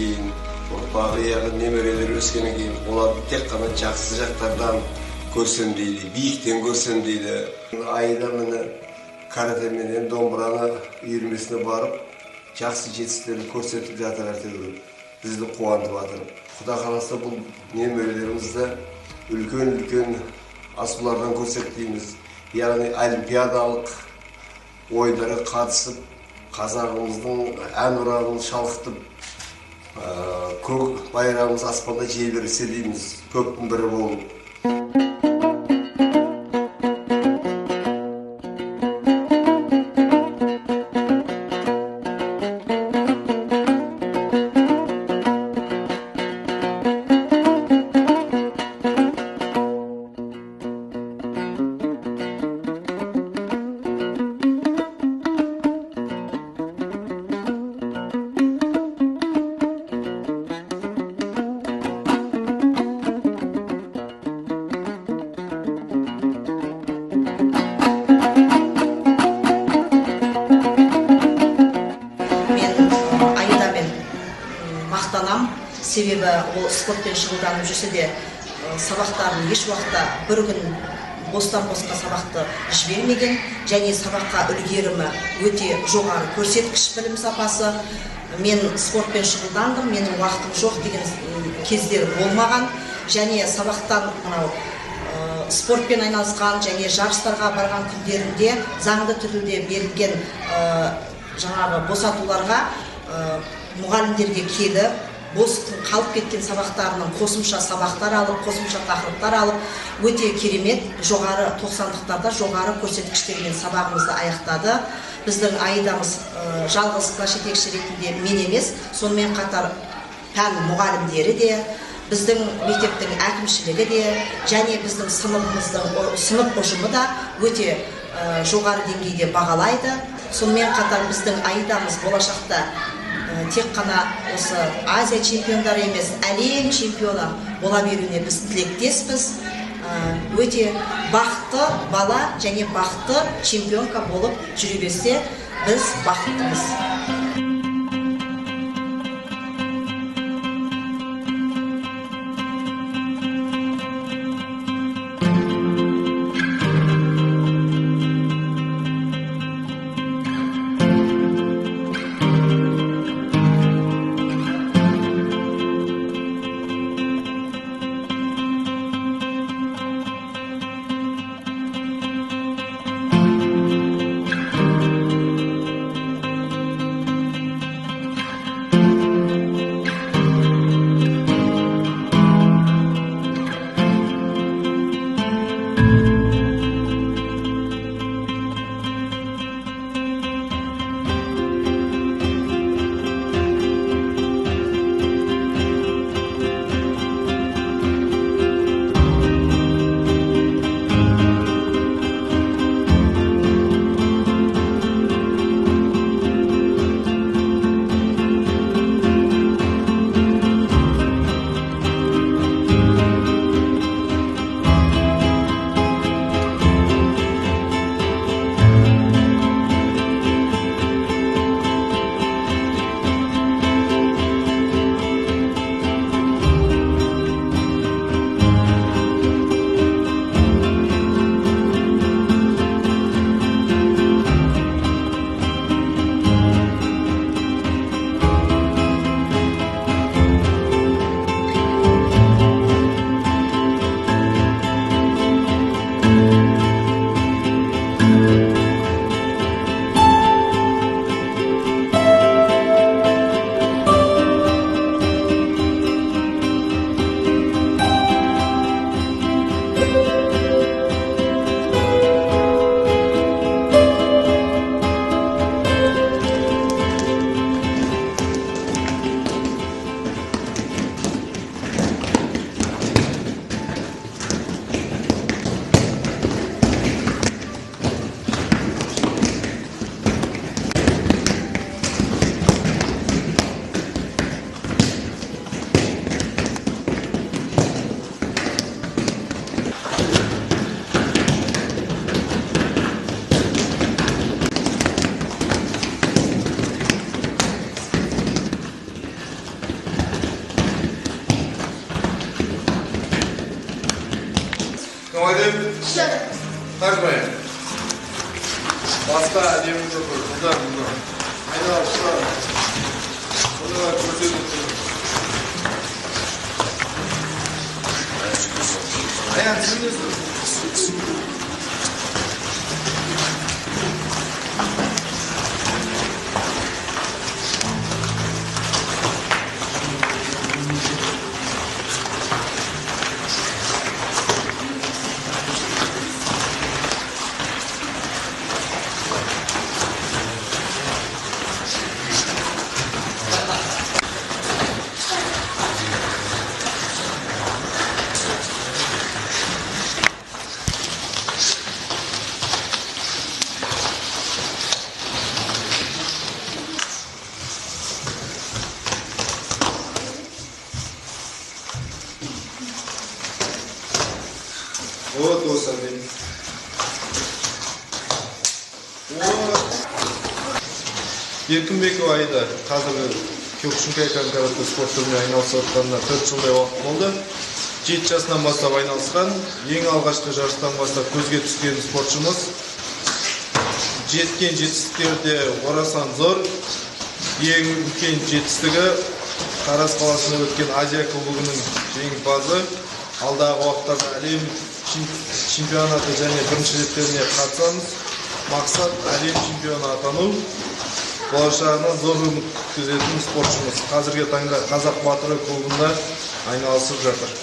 кейін, ұрпағы яғы немерелер өскеннен кейін, оларды тек қана жақсы жақтардан көрсем дейді, биіктен көрсем дейді. Айда міне каратеменен домбыраны үйірмесіне барып, жақсы жетістіктерді көрсетіп жатыр әйтеуір. Бізді қуантып жатыр. Құда қаласа бұл немерелерімізді үлкен асулардан көрсетейміз. Яғни олимпиадалық ойындарға қатысып, қазағымыздың әнұранын шалқытып, көк байрағымыз аспанда желбіресе дейміз, көптің бірі болып. Себебі ол спортпен шұғылданып жүрсе де сабақтарын еш уақытта бір күн бостан-босқа сабақты жібермеген, және сабаққа үлгерімі өте жоғары көрсеткіш, білім сапасы. Мен спортпен шұғылдандым, менің уақытым жоқ деген кездер болмаған, және сабақтан спортпен айналысқан және жарыстарға барған күндерінде заңды түрде берілген жаңағы босатуларға мұғалімдерге келіп, бос қалып кеткен сабақтарының қосымша сабақтар алып, қосымша тақырыптар алып, өте керемет, жоғары 90-лықтарда жоғары көрсеткіштермен сабағымызды аяқтады. Біздің Аидамыз жалғыз класс жетекші ретінде мен емес, сонымен қатар пән мұғалімдері де, біздің мектептің әкімшілігі де, және біздің сынып ұжымы да өте жоғары деңгейде бағалайды. Сонымен қатар біздің Аидамыз болашақта тек қана осы Азия чемпиондары емес, әлем чемпионы бола беруіне біз тілектеспіз. Өте бақытты бала және бақытты чемпионка болып жүре берсе, біз бақыттымыз. Оңайдым? Тажбай. Басқа әдемі жоқ. Бұлда. Айналып тұра. Бұны көрсетіп тұр. Аян, сендесің? Вот осы әдемі. Еркінбекова Аида қазіргі Кёкушинкай каратэ спорт түріне айналысып жатқанына 4 жылдай уақыт болды. 7 жасынан бастап айналысқан, ең алғашқы жарыстан бастап көзге түскен спортшымыз. Жеткен жетістіктері орасан зор. Ең үлкен жетістігі Тараз қаласында өткен Азия кубогының жеңімпазы. Алдағы уақыттарда әлем чемпионаты және бірінші реттеріне қатысамыз. Мақсат әлем чемпионы атану. Болашағынан зор үміт күтетін спортшымыз. Қазіргі таңда Қазақ батыры клубында айналысып жатыр.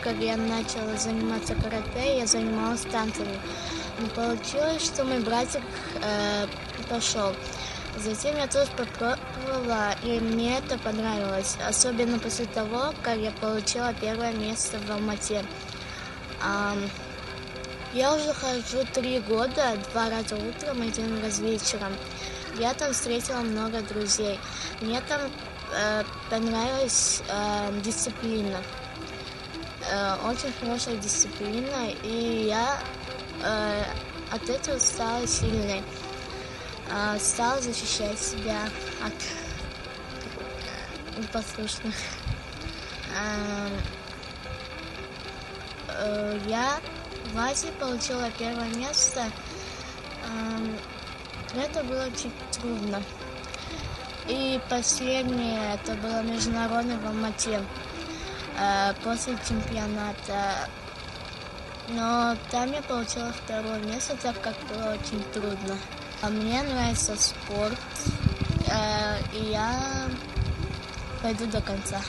Как я начала заниматься карате, я занималась танцами. Но получилось, что мой братик пошел. Затем я тоже попробовала, и мне это понравилось. Особенно после того, как я получила первое место в Алмате. Я уже хожу 3 года, 2 раза утром и 1 раз вечером. Я там встретила много друзей. Мне там понравилась дисциплина. Очень хорошая дисциплина, и я от этого стала сильной. Стала защищать себя от непослушных. Я в Азии получила первое место. Это было чуть трудно. И последнее, это было международное в Алмате. После чемпионата. Но там я получила 2 место, так как было очень трудно. Мне нравится спорт, и я пойду до конца.